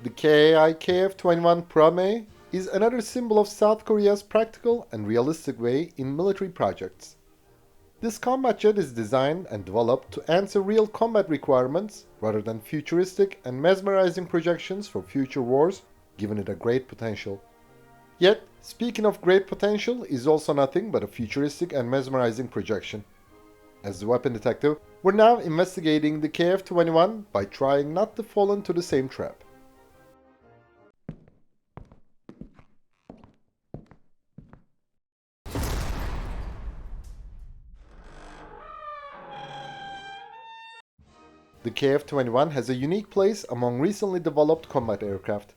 The KAI KF-21 Boramae is another symbol of South Korea's practical and realistic way in military projects. This combat jet is designed and developed to answer real combat requirements rather than futuristic and mesmerizing projections for future wars, giving it a great potential. Yet, speaking of great potential is also nothing but a futuristic and mesmerizing projection. As the weapon detective, we're now investigating the KF-21 by trying not to fall into the same trap. The KF-21 has a unique place among recently developed combat aircraft.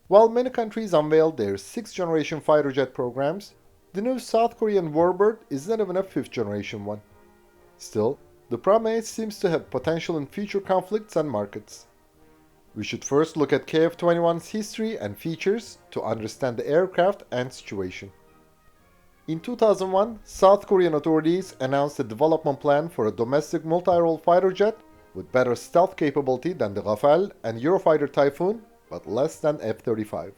While many countries unveiled their 6th-generation fighter jet programs, the new South Korean warbird is not even a 5th-generation one. Still, the Boramae seems to have potential in future conflicts and markets. We should first look at KF-21's history and features to understand the aircraft and situation. In 2001, South Korean authorities announced a development plan for a domestic multi-role fighter jet with better stealth capability than the Rafale and Eurofighter Typhoon, but less than F-35.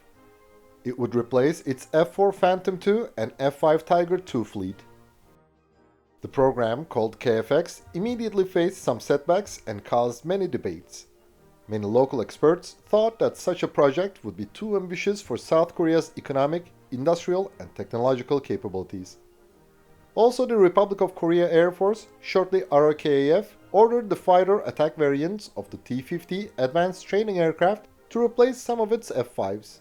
It would replace its F-4 Phantom II and F-5 Tiger II fleet. The program, called KFX, immediately faced some setbacks and caused many debates. Many local experts thought that such a project would be too ambitious for South Korea's economic, industrial, and technological capabilities. Also, the Republic of Korea Air Force, shortly ROKAF, ordered the fighter attack variants of the T-50 Advanced Training Aircraft to replace some of its F-5s.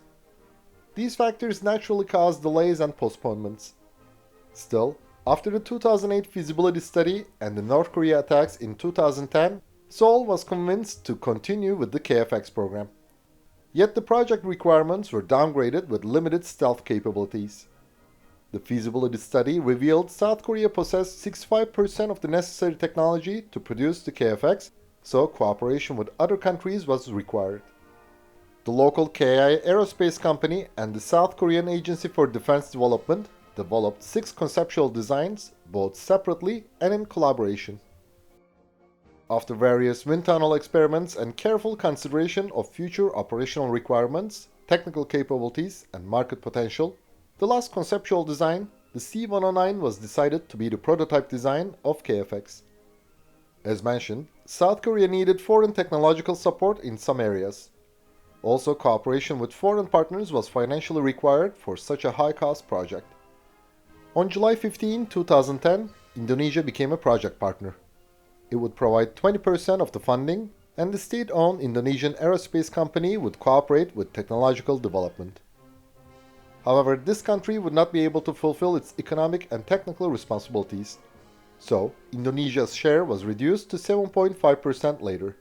These factors naturally caused delays and postponements. Still, after the 2008 feasibility study and the North Korea attacks in 2010, Seoul was convinced to continue with the KFX program. Yet the project requirements were downgraded with limited stealth capabilities. The feasibility study revealed South Korea possessed 65% of the necessary technology to produce the KFX, so cooperation with other countries was required. The local KI Aerospace Company and the South Korean Agency for Defense Development developed 6 conceptual designs, both separately and in collaboration. After various wind tunnel experiments and careful consideration of future operational requirements, technical capabilities, and market potential, the last conceptual design, the C-109, was decided to be the prototype design of KFX. As mentioned, South Korea needed foreign technological support in some areas. Also, cooperation with foreign partners was financially required for such a high-cost project. On July 15, 2010, Indonesia became a project partner. It would provide 20% of the funding, and the state-owned Indonesian aerospace company would cooperate with technological development. However, this country would not be able to fulfill its economic and technical responsibilities, so Indonesia's share was reduced to 7.5% later.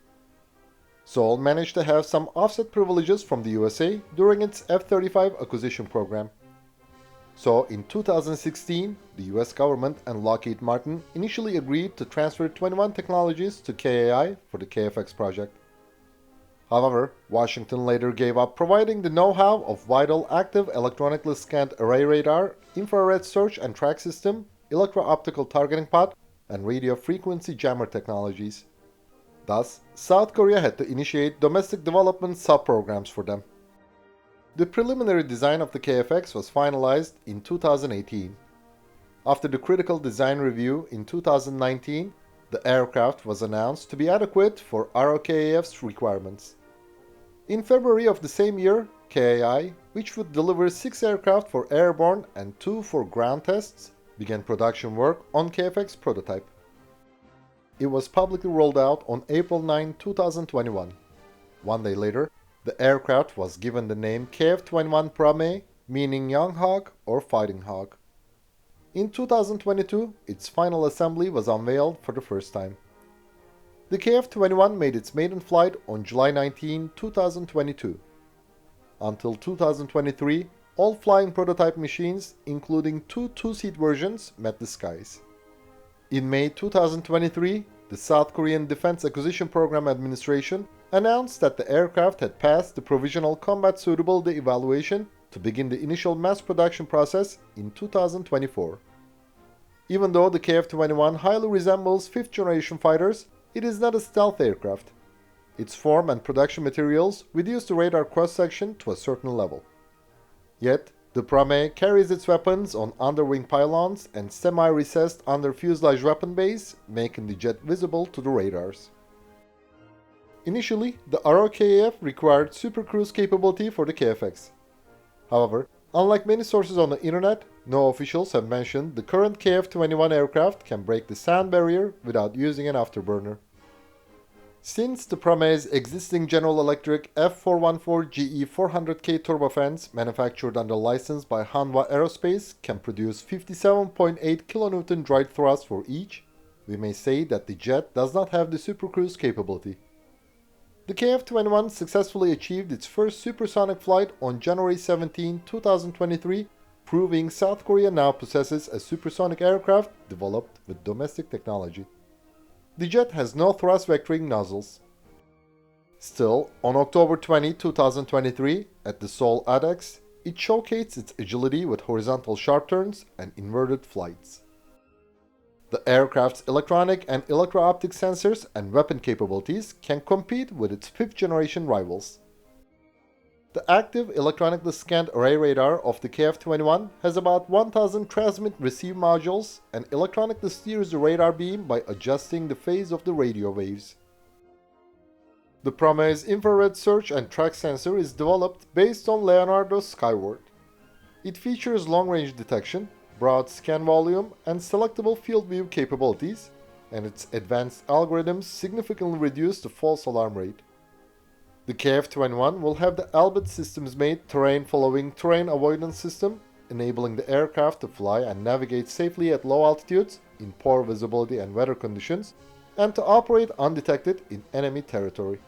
Seoul managed to have some offset privileges from the USA during its F-35 acquisition program. So, in 2016, the US government and Lockheed Martin initially agreed to transfer 21 technologies to KAI for the KFX project. However, Washington later gave up providing the know-how of vital active electronically scanned array radar, infrared search and track system, electro-optical targeting pod, and radio frequency jammer technologies. Thus, South Korea had to initiate domestic development sub-programs for them. The preliminary design of the KFX was finalized in 2018. After the critical design review in 2019, the aircraft was announced to be adequate for ROKAF's requirements. In February of the same year, KAI, which would deliver 6 aircraft for airborne and 2 for ground tests, began production work on KFX prototype. It was publicly rolled out on April 9, 2021. One day later, the aircraft was given the name KF-21 Boramae, meaning Young Hawk or Fighting Hawk. In 2022, its final assembly was unveiled for the first time. The KF-21 made its maiden flight on July 19, 2022. Until 2023, all flying prototype machines, including 2 two-seat versions, met the skies. In May 2023, the South Korean Defense Acquisition Program Administration announced that the aircraft had passed the Provisional Combat Suitability Evaluation to begin the initial mass production process in 2024. Even though the KF-21 highly resembles 5th-generation fighters, it is not a stealth aircraft. its form and production materials reduce the radar cross-section to a certain level. Yet, the Boramae carries its weapons on underwing pylons and semi-recessed under-fuselage weapon bays, making the jet visible to the radars. Initially, the ROKAF required supercruise capability for the KFX. However, unlike many sources on the internet, no officials have mentioned the current KF-21 aircraft can break the sound barrier without using an afterburner. Since the Boramae's existing General Electric F414GE 400K turbofans manufactured under license by Hanwha Aerospace can produce 57.8 kN droid thrust for each, we may say that the jet does not have the supercruise capability. The KF-21 successfully achieved its first supersonic flight on January 17, 2023, proving South Korea now possesses a supersonic aircraft developed with domestic technology. The jet has no thrust vectoring nozzles. Still, on October 20, 2023, at the Seoul ADEX, it showcased its agility with horizontal sharp turns and inverted flights. The aircraft's electronic and electro-optic sensors and weapon capabilities can compete with its fifth-generation rivals. The active electronically scanned array radar of the KF-21 has about 1000 transmit-receive modules and electronically steers the radar beam by adjusting the phase of the radio waves. The Boramae's infrared search and track sensor is developed based on Leonardo's Skyward. It features long-range detection, broad scan volume, and selectable field view capabilities, and its advanced algorithms significantly reduce the false alarm rate. The KF-21 will have the Elbit Systems-made terrain-following terrain avoidance system, enabling the aircraft to fly and navigate safely at low altitudes in poor visibility and weather conditions, and to operate undetected in enemy territory.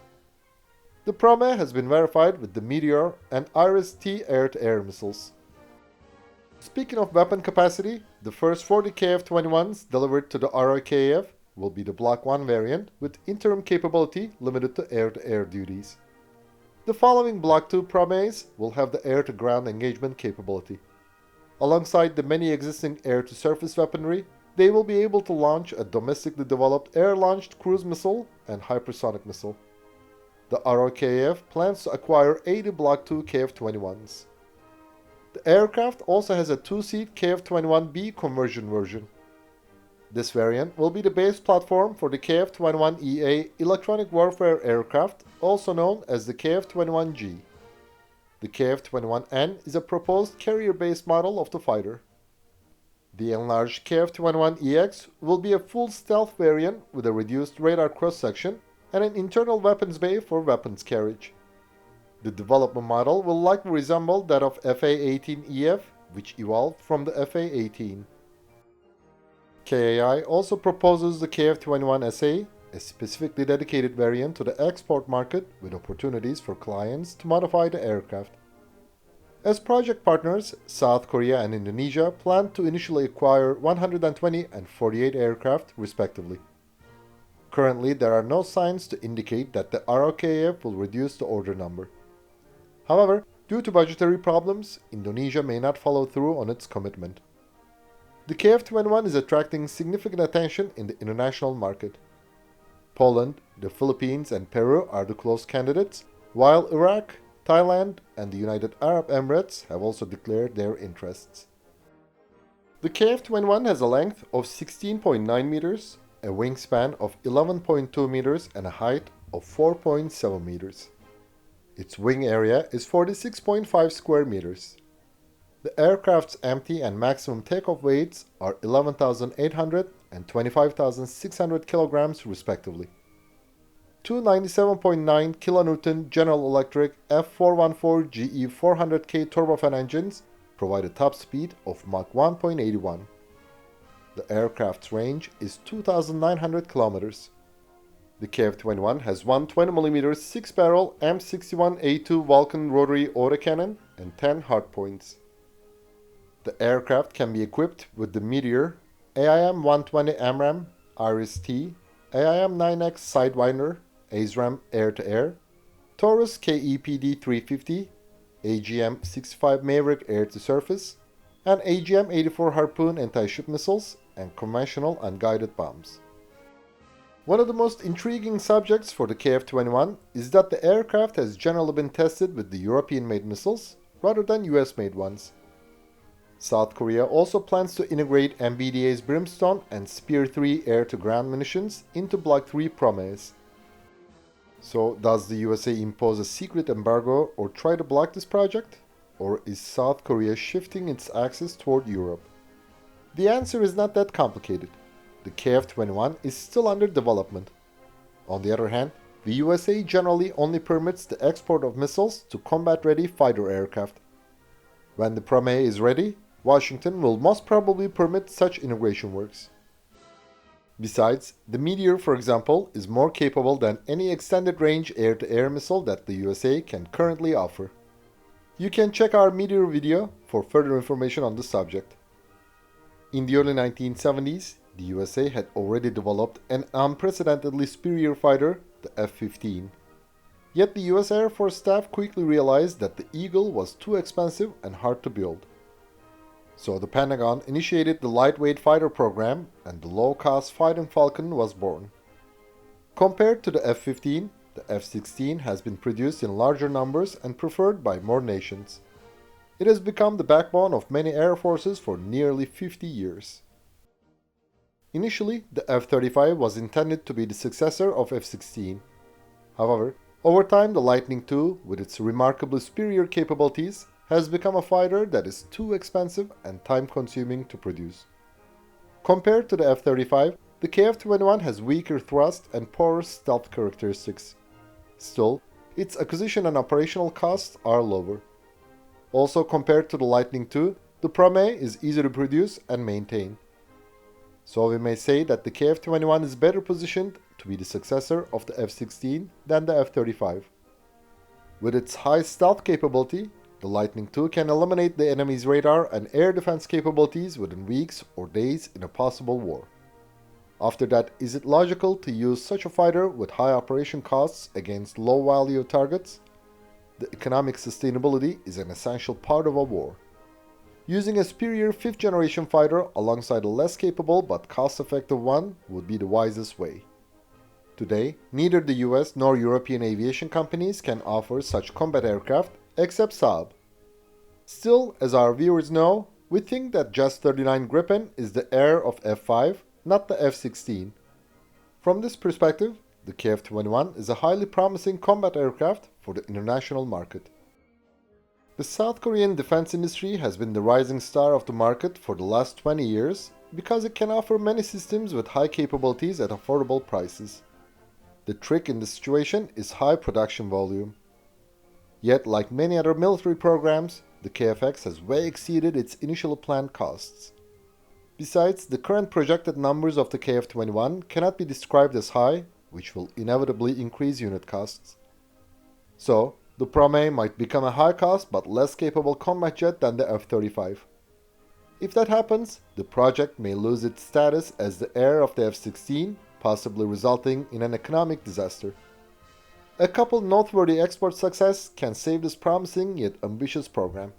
The Boramae has been verified with the Meteor and Iris-T air-to-air missiles. Speaking of weapon capacity, the first 40 KF-21s delivered to the ROKF will be the Block 1 variant with interim capability limited to air-to-air duties. The following Block 2 Boramaes will have the air-to-ground engagement capability. Alongside the many existing air-to-surface weaponry, they will be able to launch a domestically developed air-launched cruise missile and hypersonic missile. The ROKF plans to acquire 80 Block 2 KF-21s. The aircraft also has a two-seat KF-21B conversion version. This variant will be the base platform for the KF-21EA electronic warfare aircraft, also known as the KF-21G. The KF-21N is a proposed carrier-based model of the fighter. The enlarged KF-21EX will be a full stealth variant with a reduced radar cross-section and an internal weapons bay for weapons carriage. The development model will likely resemble that of FA-18EF, which evolved from the FA-18. KAI also proposes the KF-21SA, a specifically dedicated variant to the export market with opportunities for clients to modify the aircraft. As project partners, South Korea and Indonesia plan to initially acquire 120 and 48 aircraft, respectively. Currently, there are no signs to indicate that the ROKF will reduce the order number. However, due to budgetary problems, Indonesia may not follow through on its commitment. The KF-21 is attracting significant attention in the international market. Poland, the Philippines, and Peru are the close candidates, while Iraq, Thailand, and the United Arab Emirates have also declared their interests. The KF-21 has a length of 16.9 meters, a wingspan of 11.2 meters, and a height of 4.7 meters. Its wing area is 46.5 square meters. The aircraft's empty and maximum takeoff weights are 11,800 and 25,600 kilograms respectively. Two 97.9 kN General Electric F414GE 400K turbofan engines provide a top speed of Mach 1.81. The aircraft's range is 2,900 kilometers. The KF-21 has one 20mm 6-barrel M61A2 Vulcan rotary autocannon and 10 hardpoints. The aircraft can be equipped with the Meteor, AIM-120 AMRAAM, Iris-T, AIM-9X Sidewinder, ASRAAM air-to-air, Taurus KEPD-350, AGM-65 Maverick air-to-surface, and AGM-84 Harpoon anti-ship missiles and conventional unguided bombs. One of the most intriguing subjects for the KF-21 is that the aircraft has generally been tested with the European-made missiles rather than US-made ones. South Korea also plans to integrate MBDA's Brimstone and Spear 3 air-to-ground munitions into Block 3 Boramaes. So, does the USA impose a secret embargo or try to block this project? Or is South Korea shifting its axis toward Europe? The answer is not that complicated. The KF-21 is still under development. On the other hand, the USA generally only permits the export of missiles to combat-ready fighter aircraft. When the Boramae is ready, Washington will most probably permit such integration works. Besides, the Meteor, for example, is more capable than any extended-range air-to-air missile that the USA can currently offer. You can check our Meteor video for further information on the subject. In the early 1970s, the USA had already developed an unprecedentedly superior fighter, the F-15. Yet the US Air Force staff quickly realized that the Eagle was too expensive and hard to build. So the Pentagon initiated the lightweight fighter program and the low-cost Fighting Falcon was born. Compared to the F-15, the F-16 has been produced in larger numbers and preferred by more nations. It has become the backbone of many air forces for nearly 50 years. Initially, the F-35 was intended to be the successor of F-16. However, over time the Lightning II, with its remarkably superior capabilities, has become a fighter that is too expensive and time-consuming to produce. Compared to the F-35, the KF-21 has weaker thrust and poorer stealth characteristics. Still, its acquisition and operational costs are lower. Also, compared to the Lightning II, the Boramae is easy to produce and maintain. So we may say that the KF-21 is better positioned to be the successor of the F-16 than the F-35. With its high stealth capability, the Lightning II can eliminate the enemy's radar and air defense capabilities within weeks or days in a possible war. After that, is it logical to use such a fighter with high operation costs against low-value targets? The economic sustainability is an essential part of a war. Using a superior 5th-generation fighter alongside a less capable but cost-effective one would be the wisest way. Today, neither the US nor European aviation companies can offer such combat aircraft except Saab. Still, as our viewers know, we think that JAS 39 Gripen is the heir of F-5, not the F-16. From this perspective, the KF-21 is a highly promising combat aircraft for the international market. The South Korean defense industry has been the rising star of the market for the last 20 years because it can offer many systems with high capabilities at affordable prices. The trick in this situation is high production volume. Yet, like many other military programs, the KFX has way exceeded its initial planned costs. Besides, the current projected numbers of the KF-21 cannot be described as high, which will inevitably increase unit costs. So, the Boramae might become a high-cost but less capable combat jet than the F-35. If that happens, the project may lose its status as the heir of the F-16, possibly resulting in an economic disaster. A couple noteworthy export success can save this promising yet ambitious program.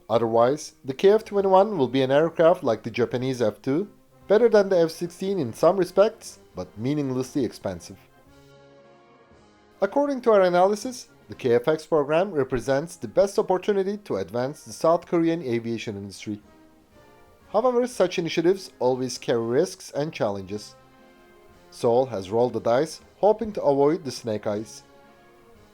Otherwise, the KF-21 will be an aircraft like the Japanese F-2, better than the F-16 in some respects, but meaninglessly expensive. According to our analysis, the KFX program represents the best opportunity to advance the South Korean aviation industry. However, such initiatives always carry risks and challenges. Seoul has rolled the dice, hoping to avoid the snake eyes.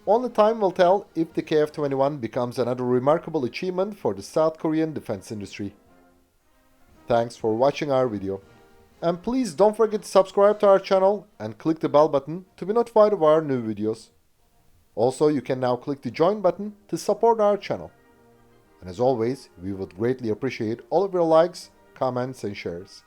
Only time will tell if the KF-21 becomes another remarkable achievement for the South Korean defense industry. Thanks for watching our video. And please don't forget to subscribe to our channel and click the bell button to be notified of our new videos. Also, you can now click the join button to support our channel. And as always, we would greatly appreciate all of your likes, comments and shares.